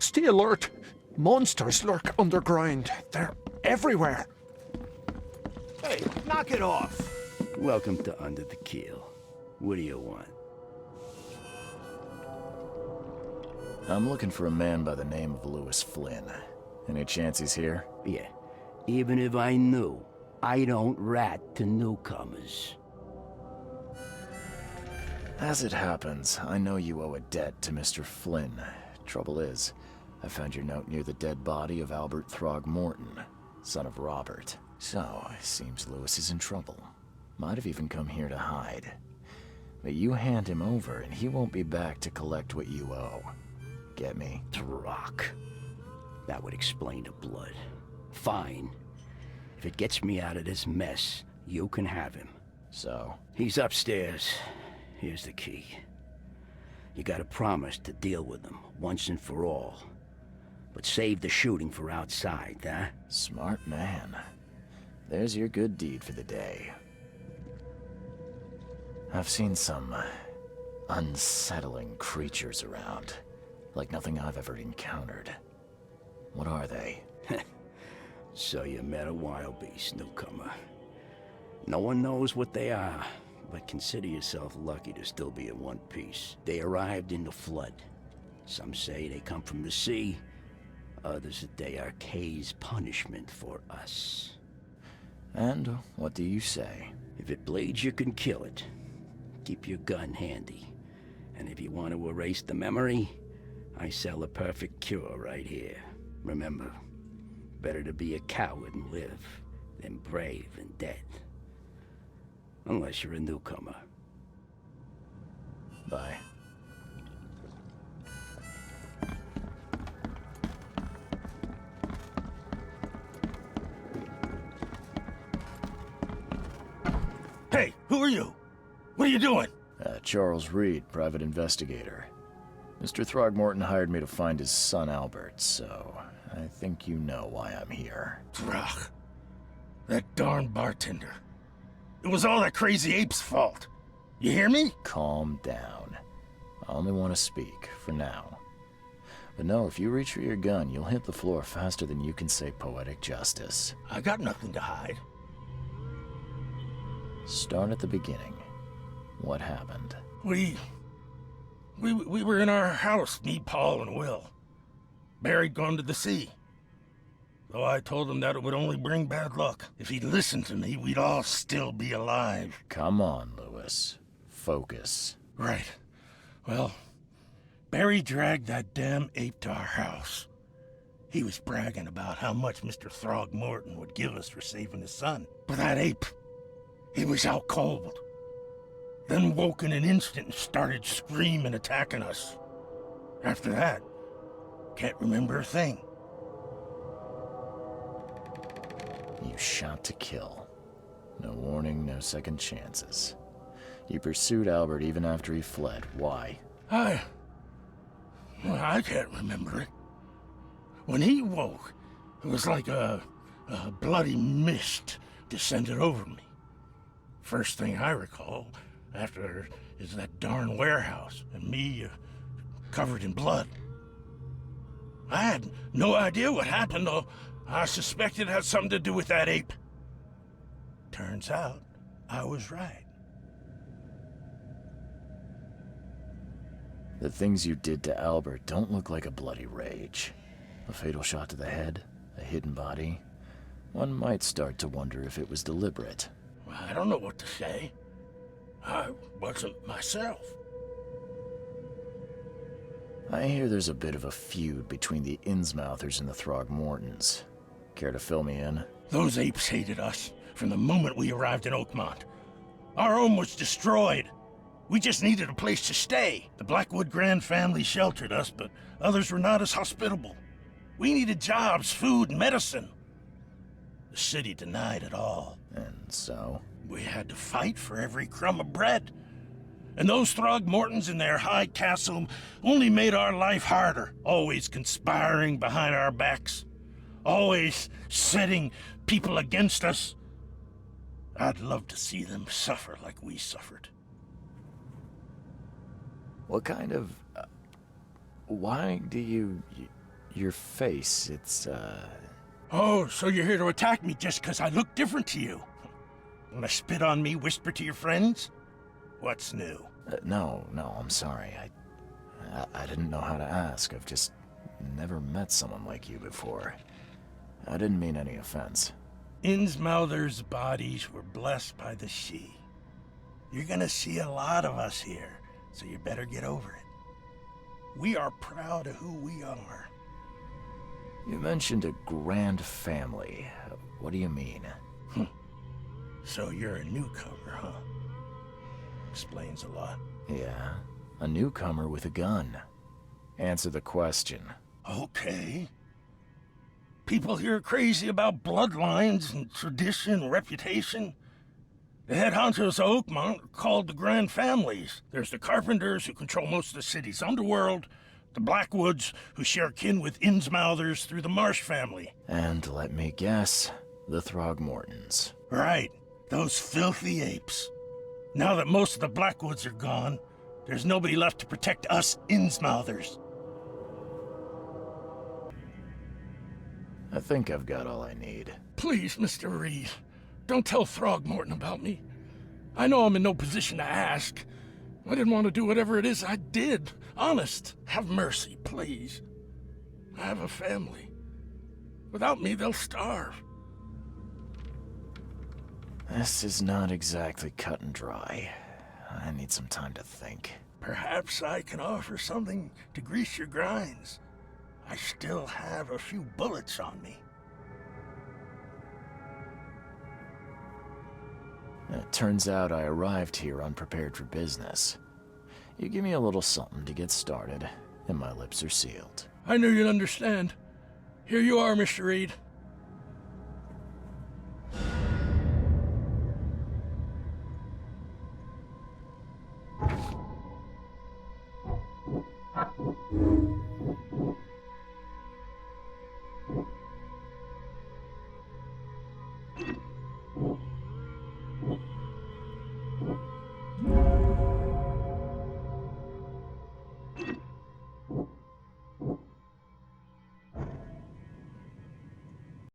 Stay alert. Monsters lurk underground. They're everywhere. Hey, knock it off. Welcome to Under the Keel. What do you want? I'm looking for a man by the name of Lewis Flynn. Any chance he's here? Yeah, even if I knew, I don't rat to newcomers. As it happens, I know you owe a debt to Mr. Flynn. Trouble is, I found your note near the dead body of Albert Throgmorton, son of Robert. So, it seems Lewis is in trouble. Might have even come here to hide. But you hand him over and he won't be back to collect what you owe. Get me? Throck. That would explain the blood. Fine. If it gets me out of this mess, you can have him. So? He's upstairs. Here's the key. You gotta promise to deal with him, once and for all. But save the shooting for outside, huh? Smart man. There's your good deed for the day. I've seen some unsettling creatures around. Like nothing I've ever encountered. What are they? So you met a wild beast, newcomer. No one knows what they are, but consider yourself lucky to still be in one piece. They arrived in the flood. Some say they come from the sea. Others that they are Kay's punishment for us. And what do you say? If it bleeds, you can kill it. Keep your gun handy. And if you want to erase the memory, I sell a perfect cure right here. Remember, better to be a coward and live than brave and dead. Unless you're a newcomer. Bye. Hey, who are you? What are you doing? Charles Reed, private investigator. Mr. Throgmorton hired me to find his son Albert, so I think you know why I'm here. Throg. That darn bartender. It was all that crazy ape's fault. You hear me? Calm down. I only want to speak, for now. But no, if you reach for your gun, you'll hit the floor faster than you can say poetic justice. I got nothing to hide. Start at the beginning. What happened? We were in our house, me, Paul, and Will. Barry'd gone to the sea. Though I told him that it would only bring bad luck. If he'd listened to me, we'd all still be alive. Come on, Lewis. Focus. Right. Well, Barry dragged that damn ape to our house. He was bragging about how much Mr. Throgmorton would give us for saving his son. But that ape, he was out cold. Then woke in an instant and started screaming, attacking us. After that, can't remember a thing. You shot to kill. No warning, no second chances. You pursued Albert even after he fled. Why? I can't remember it. When he woke, it was like a bloody mist descended over me. First thing I recall after is that darn warehouse and me covered in blood. I had no idea what happened, though I suspected it had something to do with that ape. Turns out, I was right. The things you did to Albert don't look like a bloody rage. A fatal shot to the head, a hidden body. One might start to wonder if it was deliberate. I don't know what to say. I wasn't myself. I hear there's a bit of a feud between the Innsmouthers and the Throgmortons. Care to fill me in? Those apes hated us from the moment we arrived in Oakmont. Our home was destroyed. We just needed a place to stay. The Blackwood Grand family sheltered us, but others were not as hospitable. We needed jobs, food, and medicine. The city denied it all. And so? We had to fight for every crumb of bread. And those Throgmortons in their high castle only made our life harder, always conspiring behind our backs, always setting people against us. I'd love to see them suffer like we suffered. What kind of... why do you... Your face, it's, Oh, so you're here to attack me just 'cause I look different to you? Wanna spit on me, whisper to your friends? What's new? no, I'm sorry. I didn't know how to ask. I've just never met someone like you before. I didn't mean any offense. Innsmouther's bodies were blessed by the sea. You're gonna see a lot of us here, so you better get over it. We are proud of who we are. You mentioned a grand family. What do you mean? So you're a newcomer, huh? Explains a lot. Yeah, a newcomer with a gun. Answer the question. Okay. People here are crazy about bloodlines and tradition and reputation. The head honchos of Oakmont are called the Grand Families. There's the Carpenters, who control most of the city's underworld, the Blackwoods, who share kin with Innsmouthers through the Marsh family. And let me guess, the Throgmortons. Right, those filthy apes. Now that most of the Blackwoods are gone, there's nobody left to protect us Innsmouthers. I think I've got all I need. Please, Mr. Reed, don't tell Throgmorton about me. I know I'm in no position to ask. I didn't want to do whatever it is I did. Honest, have mercy, please. I have a family. Without me, they'll starve. This is not exactly cut and dry. I need some time to think. Perhaps I can offer something to grease your grinds. I still have a few bullets on me. It turns out I arrived here unprepared for business. You give me a little something to get started, and my lips are sealed. I knew you'd understand. Here you are, Mr. Reed.